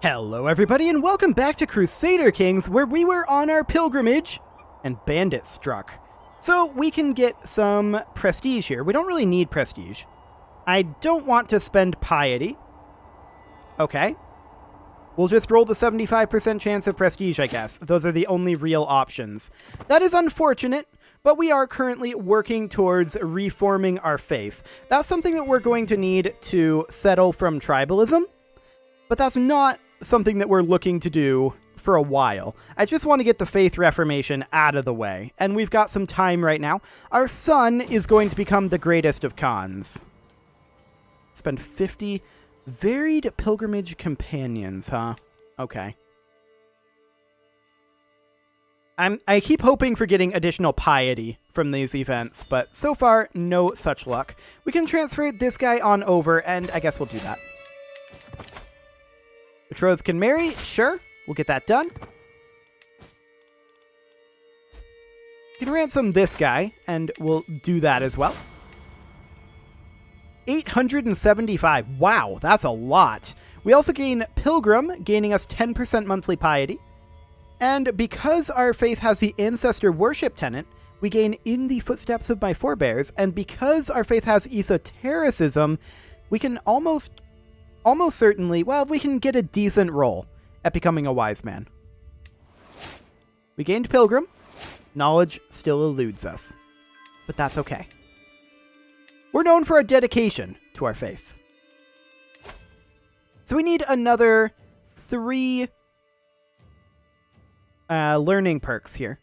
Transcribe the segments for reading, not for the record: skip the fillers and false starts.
Hello everybody and welcome back to Crusader Kings, where we were on our pilgrimage and bandits struck. So we can get some prestige here. We don't really need prestige. I don't want to spend piety. Okay. We'll just roll the 75% chance of prestige, I guess. Those are the only real options. That is unfortunate, but we are currently working towards reforming our faith. That's something that we're going to need to settle from tribalism, but that's not something that we're looking to do for a while. I just want to get the faith reformation out of the way, and we've got some time right now. Our son is going to become the greatest of Khans. Spend 50 varied pilgrimage companions, huh? Okay. I keep hoping for getting additional piety from these events, but so far, no such luck. We can transfer this guy on over, and I guess we'll do that. Betrothed can marry? Sure. We'll get that done. We can ransom this guy, and we'll do that as well. 875. Wow, that's a lot. We also gain Pilgrim, gaining us 10% monthly piety. And because our faith has the Ancestor Worship Tenet, we gain In the Footsteps of My Forebears. And because our faith has Esotericism, we can almost certainly, well, we can get a decent roll at becoming a wise man. We gained Pilgrim. Knowledge still eludes us, but that's okay. We're known for our dedication to our faith. So we need another 3 learning perks here.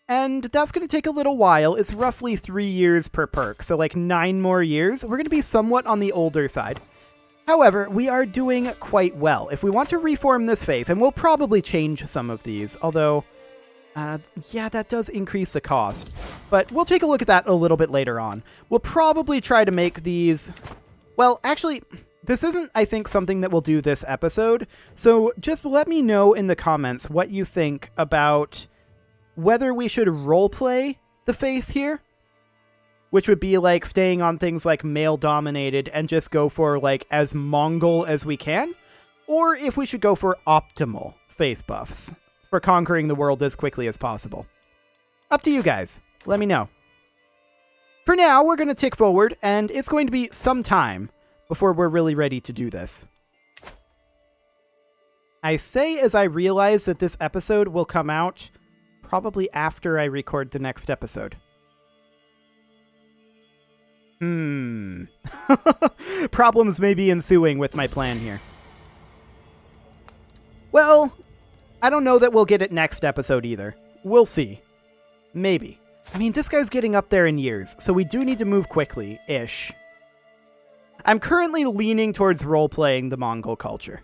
And that's going to take a little while. It's roughly 3 years per perk, so like 9 more years. We're going to be somewhat on the older side. However, we are doing quite well. If we want to reform this faith, and we'll probably change some of these, although, yeah, that does increase the cost. But we'll take a look at that a little bit later on. We'll probably try to make these... Well, actually, this isn't, I think, something that we'll do this episode. So just let me know in the comments what you think about whether we should roleplay the faith here, which would be like staying on things like male-dominated and just go for like as Mongol as we can, or if we should go for optimal faith buffs for conquering the world as quickly as possible. Up to you guys. Let me know. For now, we're going to tick forward, and it's going to be some time before we're really ready to do this. I say as I realize that this episode will come out probably after I record the next episode. Problems may be ensuing with my plan here. Well, I don't know that we'll get it next episode either. We'll see. Maybe. I mean, this guy's getting up there in years, so we do need to move quickly-ish. I'm currently leaning towards role-playing the Mongol culture.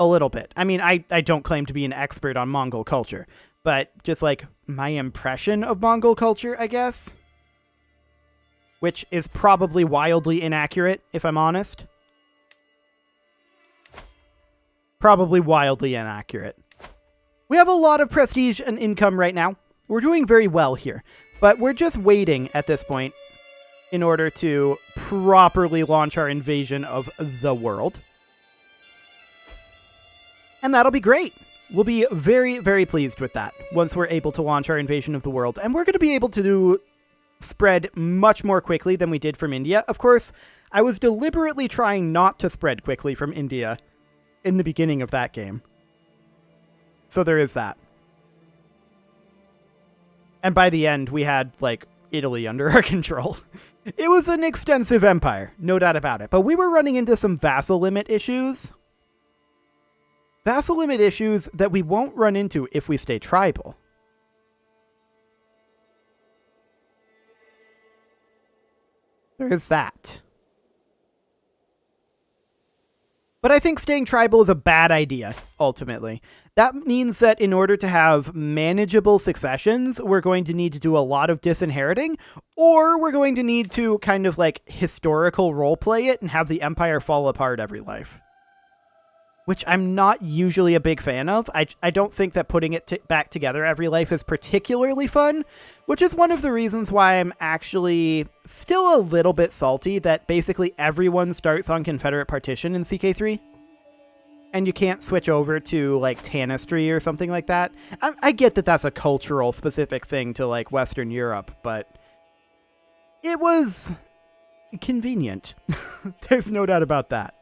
A little bit. I mean, I don't claim to be an expert on Mongol culture, but just like my impression of Mongol culture, I guess. Which is probably wildly inaccurate, if I'm honest. Probably wildly inaccurate. We have a lot of prestige and income right now. We're doing very well here, but we're just waiting at this point in order to properly launch our invasion of the world. And that'll be great. We'll be very, very pleased with that once we're able to launch our invasion of the world. And we're going to be able to spread much more quickly than we did from India. Of course, I was deliberately trying not to spread quickly from India in the beginning of that game. So there is that. And by the end, we had, like, Italy under our control. It was an extensive empire, no doubt about it. But we were running into some vassal limit issues. Vassal limit issues that we won't run into if we stay tribal. There is that. But I think staying tribal is a bad idea, ultimately. That means that in order to have manageable successions, we're going to need to do a lot of disinheriting, or we're going to need to kind of like historical roleplay it and have the empire fall apart every life. Which I'm not usually a big fan of. I don't think that putting it back together every life is particularly fun, which is one of the reasons why I'm actually still a little bit salty that basically everyone starts on Confederate partition in CK3. and you can't switch over to like Tanistry or something like that. I get that that's a cultural specific thing to like Western Europe, but it was convenient. There's no doubt about that.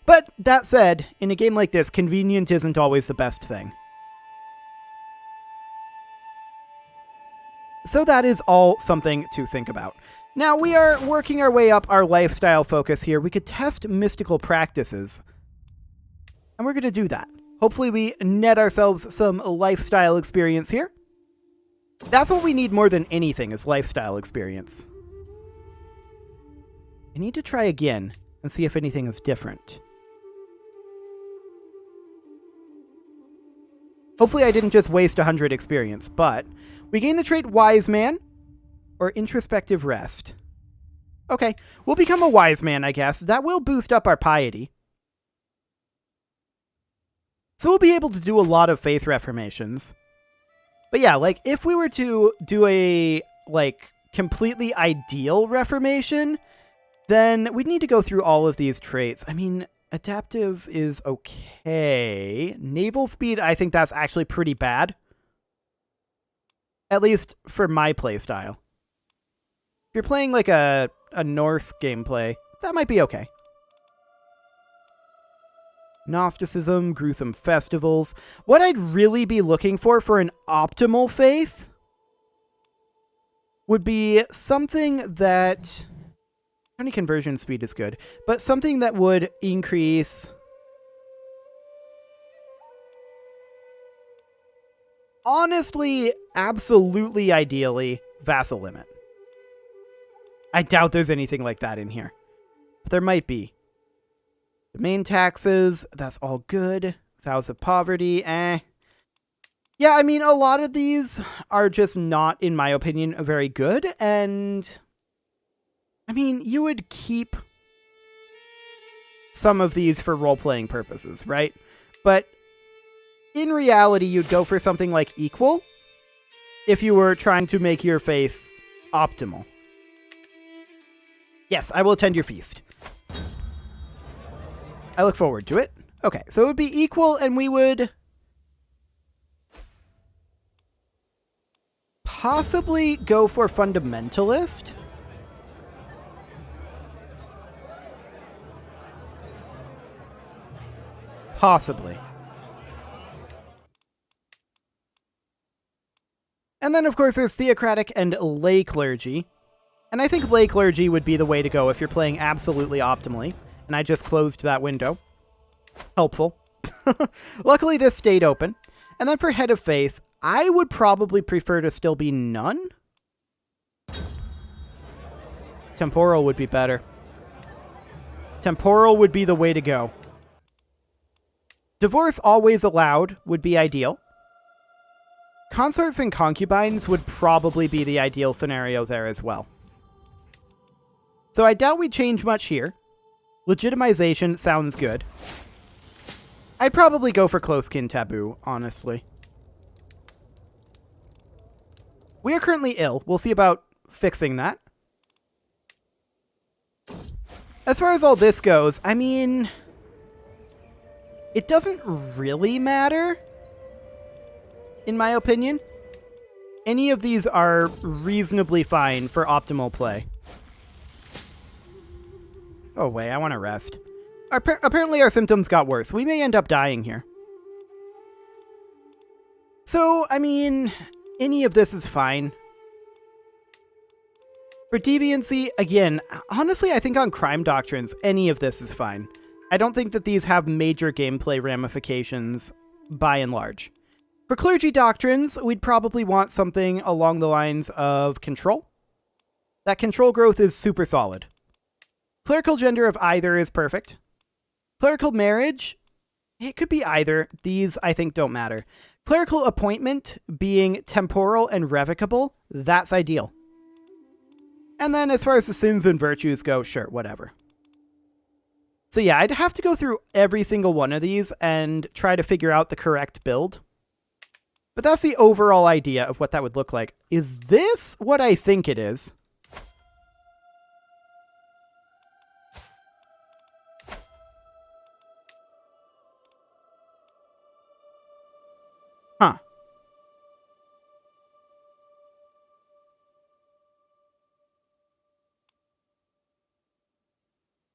But that said, in a game like this, convenient isn't always the best thing. So that is all something to think about. Now, we are working our way up our lifestyle focus here. We could test mystical practices. And we're going to do that. Hopefully we net ourselves some lifestyle experience here. That's what we need more than anything, is lifestyle experience. I need to try again and see if anything is different. Hopefully I didn't just waste 100 experience, but we gain the trait Wise Man or Introspective Rest. Okay, we'll become a Wise Man, I guess. That will boost up our piety. So we'll be able to do a lot of faith reformations. But yeah, like, if we were to do a, like, completely ideal reformation, then we'd need to go through all of these traits. I mean, adaptive is okay. Naval speed, I think that's actually pretty bad. At least for my playstyle. If you're playing like a Norse gameplay, that might be okay. Gnosticism, gruesome festivals. What I'd really be looking for an optimal faith would be something that... Any conversion speed is good, but something that would increase... Honestly, absolutely ideally, vassal limit. I doubt there's anything like that in here, but there might be. Domain taxes, that's all good. Vows of poverty, eh. Yeah, I mean, a lot of these are just not, in my opinion, very good, and... I mean, you would keep some of these for role-playing purposes, right? But in reality, you'd go for something like equal if you were trying to make your faith optimal. Yes, I will attend your feast. I look forward to it. Okay, so it would be equal, and we would possibly go for fundamentalist. Possibly. And then, of course, there's theocratic and lay clergy. And I think lay clergy would be the way to go if you're playing absolutely optimally. And I just closed that window. Helpful. Luckily, this stayed open. And then for head of faith, I would probably prefer to still be none. Temporal would be better. Temporal would be the way to go. Divorce always allowed would be ideal. Consorts and concubines would probably be the ideal scenario there as well. So I doubt we'd change much here. Legitimization sounds good. I'd probably go for close-kin taboo, honestly. We are currently ill. We'll see about fixing that. As far as all this goes, I mean... it doesn't really matter, in my opinion. Any of these are reasonably fine for optimal play. Oh, wait, I want to rest. Apparently our symptoms got worse. We may end up dying here. So, I mean, any of this is fine. For deviancy, again, honestly, I think on crime doctrines, any of this is fine. I don't think that these have major gameplay ramifications, by and large. For clergy doctrines, we'd probably want something along the lines of control. That control growth is super solid. Clerical gender of either is perfect. Clerical marriage, it could be either. These, I think, don't matter. Clerical appointment being temporal and revocable, that's ideal. And then as far as the sins and virtues go, sure, whatever. So yeah, I'd have to go through every single one of these and try to figure out the correct build. But that's the overall idea of what that would look like. Is this what I think it is?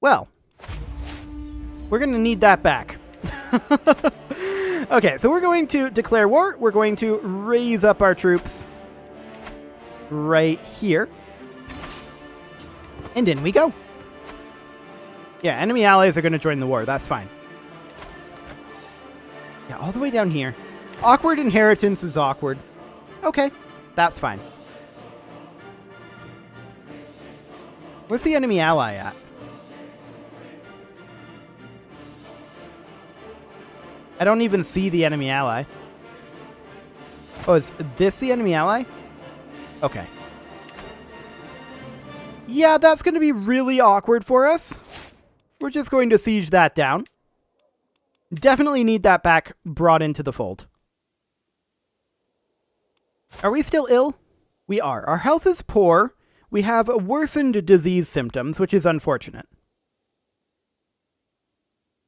Well, we're going to need that back. Okay, so we're going to declare war. We're going to raise up our troops right here. And in we go. Yeah, enemy allies are going to join the war. That's fine. Yeah, all the way down here. Awkward inheritance is awkward. Okay, that's fine. Where's the enemy ally at? I don't even see the enemy ally. Oh, is this the enemy ally? Okay. Yeah, that's going to be really awkward for us. We're just going to siege that down. Definitely need that back brought into the fold. Are we still ill? We are. Our health is poor. We have worsened disease symptoms, which is unfortunate.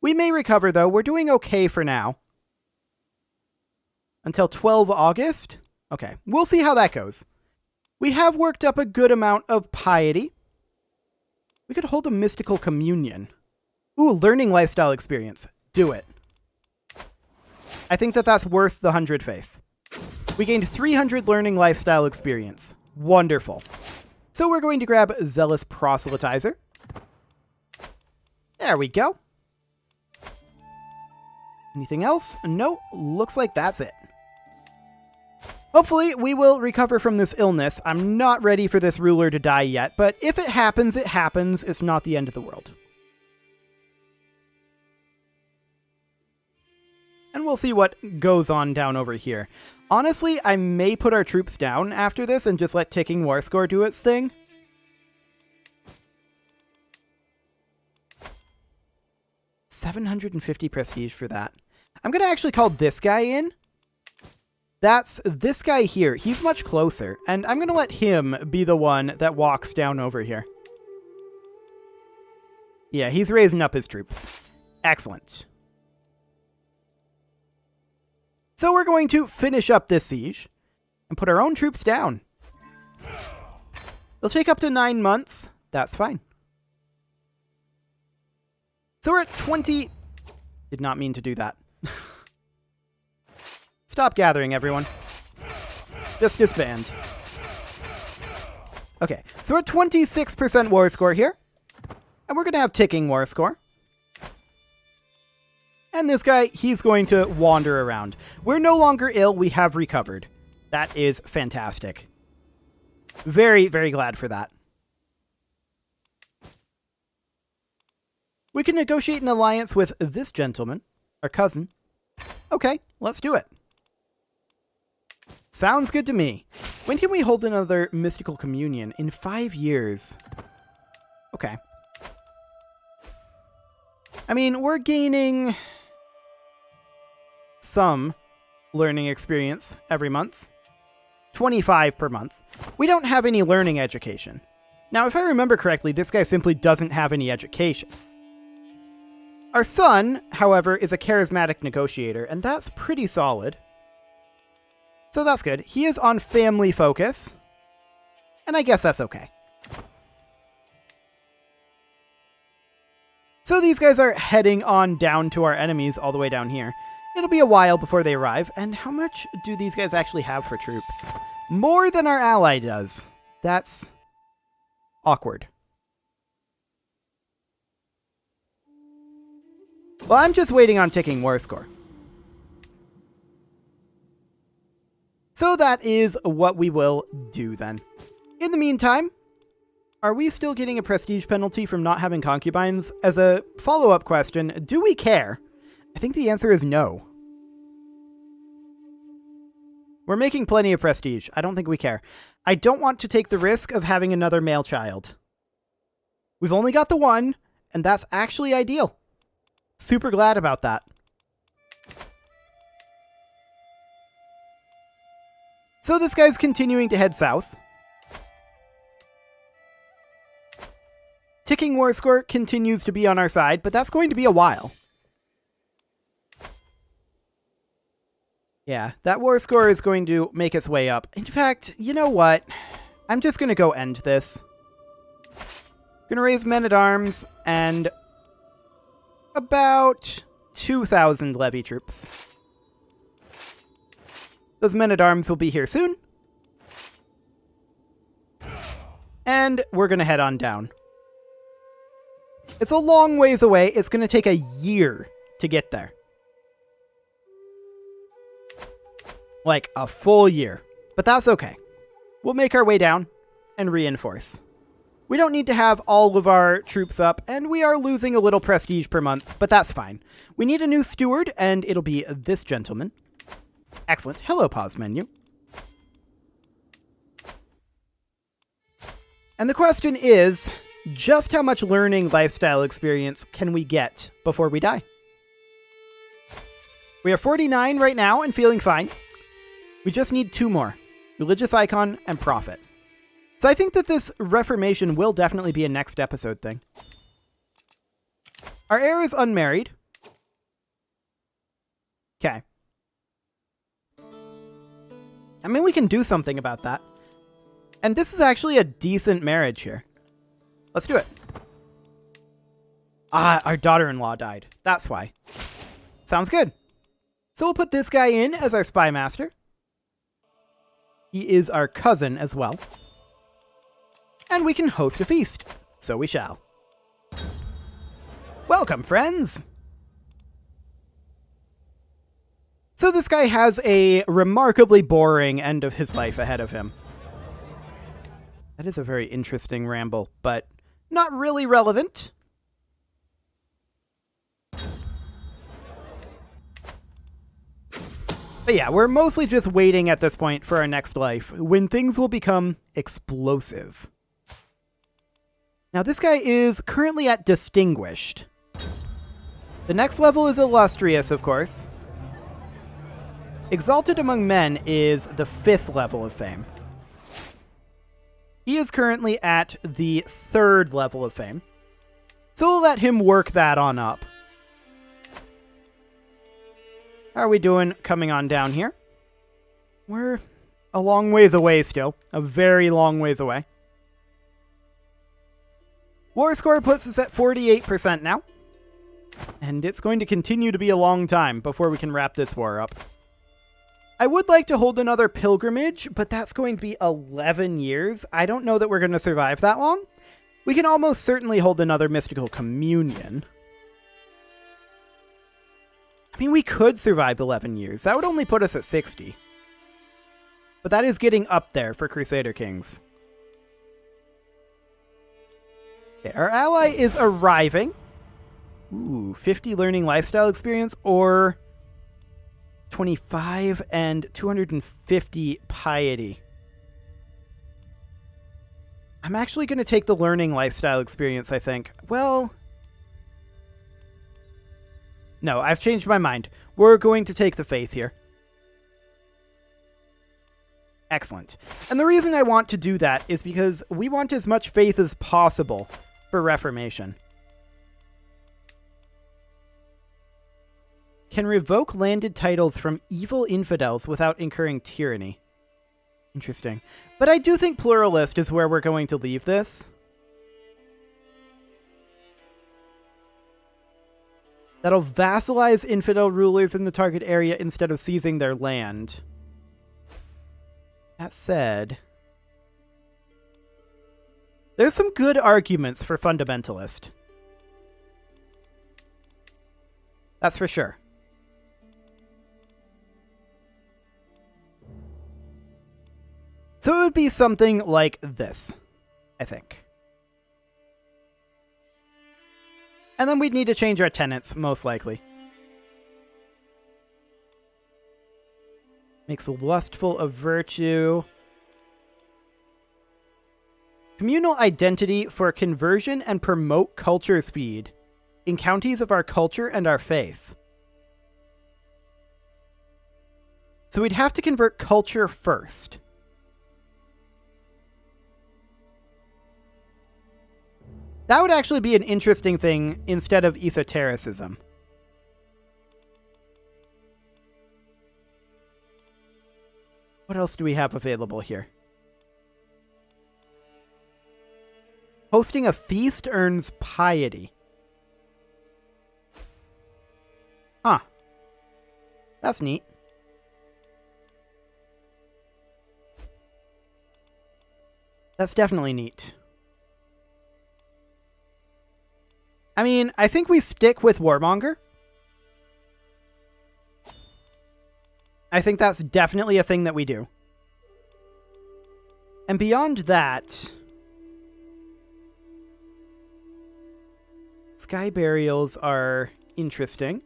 We may recover, though. We're doing okay for now. Until 12 August? Okay, we'll see how that goes. We have worked up a good amount of piety. We could hold a mystical communion. Ooh, learning lifestyle experience. Do it. I think that that's worth the 100 faith. We gained 300 learning lifestyle experience. Wonderful. So we're going to grab Zealous Proselytizer. There we go. Anything else? No, looks like that's it. Hopefully, we will recover from this illness. I'm not ready for this ruler to die yet, but if it happens, it happens. It's not the end of the world. And we'll see what goes on down over here. Honestly, I may put our troops down after this and just let Ticking War Score do its thing. $750 prestige for that. I'm going to actually call this guy in. That's this guy here. He's much closer, and I'm going to let him be the one that walks down over here. Yeah, he's raising up his troops. Excellent. So we're going to finish up this siege and put our own troops down. It'll take up to 9 months. That's fine. So we're at 20... Did not mean to do that. Stop gathering, everyone. Just disband. Okay, so we're at 26% war score here. And we're going to have ticking war score. And this guy, he's going to wander around. We're no longer ill. We have recovered. That is fantastic. Very, very glad for that. We can negotiate an alliance with this gentleman, our cousin. Okay, let's do it. Sounds good to me. When can we hold another mystical communion? In 5 years. Okay. I mean, we're gaining some learning experience every month. 25 per month. We don't have any learning education. Now, if I remember correctly, this guy simply doesn't have any education. Our son, however, is a charismatic negotiator, and that's pretty solid. So that's good. He is on family focus, and I guess that's okay. So these guys are heading on down to our enemies all the way down here. It'll be a while before they arrive, and how much do these guys actually have for troops? More than our ally does. That's awkward. Well, I'm just waiting on ticking war score. So that is what we will do then. In the meantime, are we still getting a prestige penalty from not having concubines? As a follow-up question, do we care? I think the answer is no. We're making plenty of prestige. I don't think we care. I don't want to take the risk of having another male child. We've only got the one, and that's actually ideal. Super glad about that. So this guy's continuing to head south. Ticking war score continues to be on our side, but that's going to be a while. Yeah, that war score is going to make its way up. In fact, you know what? I'm just going to go end this. We're going to raise men-at-arms and about 2,000 levy troops. Those men-at-arms will be here soon. And we're going to head on down. It's a long ways away. It's going to take a year to get there. Like a full year. But that's okay. We'll make our way down and reinforce. We don't need to have all of our troops up, and we are losing a little prestige per month, but that's fine. We need a new steward, and it'll be this gentleman. Excellent. Hello, pause menu. And the question is, just how much learning lifestyle experience can we get before we die? We are 49 right now and feeling fine. We just need 2 more. Religious icon and prophet. So I think that this reformation will definitely be a next episode thing. Our heir is unmarried. Okay. I mean, we can do something about that. And this is actually a decent marriage here. Let's do it. Ah, our daughter-in-law died. That's why. Sounds good. So we'll put this guy in as our spy master. He is our cousin as well. And we can host a feast. So we shall. Welcome, friends! So this guy has a remarkably boring end of his life ahead of him. That is a very interesting ramble, but not really relevant. But yeah, we're mostly just waiting at this point for our next life, when things will become explosive. Now this guy is currently at Distinguished. The next level is Illustrious, of course. Exalted Among Men is the 5th level of fame. He is currently at the 3rd level of fame. So we'll let him work that on up. How are we doing coming on down here? We're a long ways away still. A very long ways away. War score puts us at 48% now. And it's going to continue to be a long time before we can wrap this war up. I would like to hold another pilgrimage, but that's going to be 11 years. I don't know that we're going to survive that long. We can almost certainly hold another mystical communion. I mean, we could survive 11 years. That would only put us at 60. But that is getting up there for Crusader Kings. Okay, our ally is arriving. Ooh, 50 learning lifestyle experience or 25 and 250 piety. I'm actually going to take the learning lifestyle experience, I think. Well, no, I've changed my mind. We're going to take the faith here. Excellent. And the reason I want to do that is because we want as much faith as possible for Reformation. Can revoke landed titles from evil infidels without incurring tyranny. Interesting. But I do think pluralist is where we're going to leave this. That'll vassalize infidel rulers in the target area instead of seizing their land. That said, there's some good arguments for fundamentalist. That's for sure. So it would be something like this, I think. And then we'd need to change our tenets, most likely. Makes lustful of virtue. Communal identity for conversion and promote culture speed in counties of our culture and our faith. So we'd have to convert culture first. That would actually be an interesting thing instead of esotericism. What else do we have available here? Hosting a feast earns piety. Huh. That's neat. That's definitely neat. I mean, I think we stick with Warmonger. I think that's definitely a thing that we do. And beyond that, sky burials are interesting.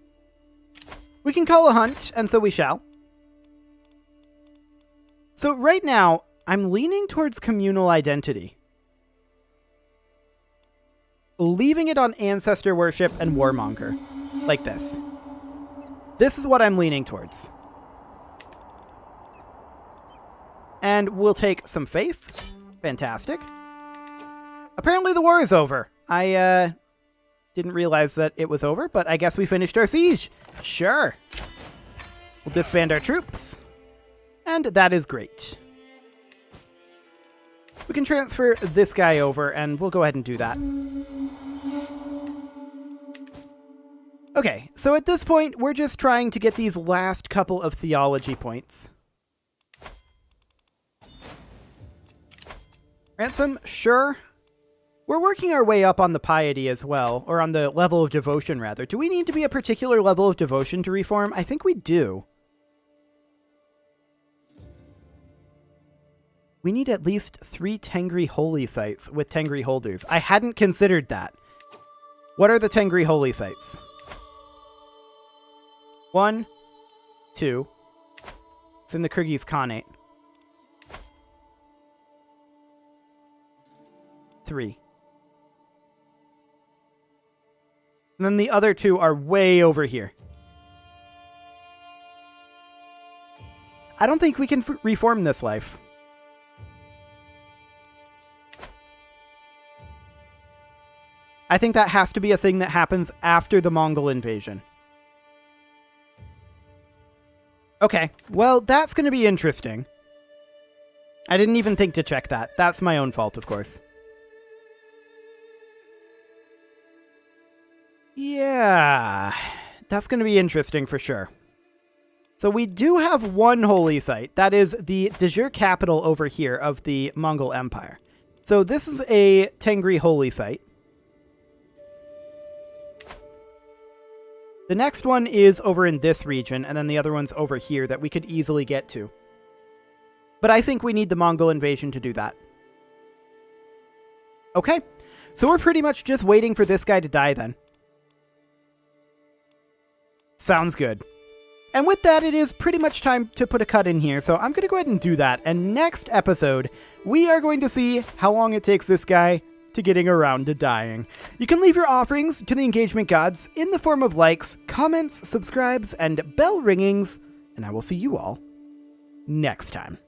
We can call a hunt, and so we shall. So right now, I'm leaning towards communal identity. Leaving it on ancestor worship and warmonger. Like this. This is what I'm leaning towards. And we'll take some faith. Fantastic. Apparently the war is over. I didn't realize that it was over, but I guess we finished our siege. Sure. We'll disband our troops. And that is great. We can transfer this guy over, and we'll go ahead and do that. Okay, so at this point, we're just trying to get these last couple of theology points. Ransom, sure. We're working our way up on the piety as well, or on the level of devotion, rather. Do we need to be a particular level of devotion to reform? I think we do. We need at least 3 Tengri holy sites with Tengri holders. I hadn't considered that. What are the Tengri holy sites? 1, 2. It's in the Kyrgyz Khanate. 3. And then the other 2 are way over here. I don't think we can reform this life. I think that has to be a thing that happens after the Mongol invasion. Okay, well, that's going to be interesting. I didn't even think to check that. That's my own fault, of course. Yeah, that's going to be interesting for sure. So we do have one holy site. That is the de jure capital over here of the Mongol Empire. So this is a Tengri holy site. The next one is over in this region, and then the other one's over here that we could easily get to. But I think we need the Mongol invasion to do that. Okay, so we're pretty much just waiting for this guy to die then. Sounds good. And with that, it is pretty much time to put a cut in here, so I'm going to go ahead and do that. And next episode, we are going to see how long it takes this guy to getting around to dying. You can leave your offerings to the engagement gods in the form of likes, comments, subscribes, and bell ringings, and I will see you all next time.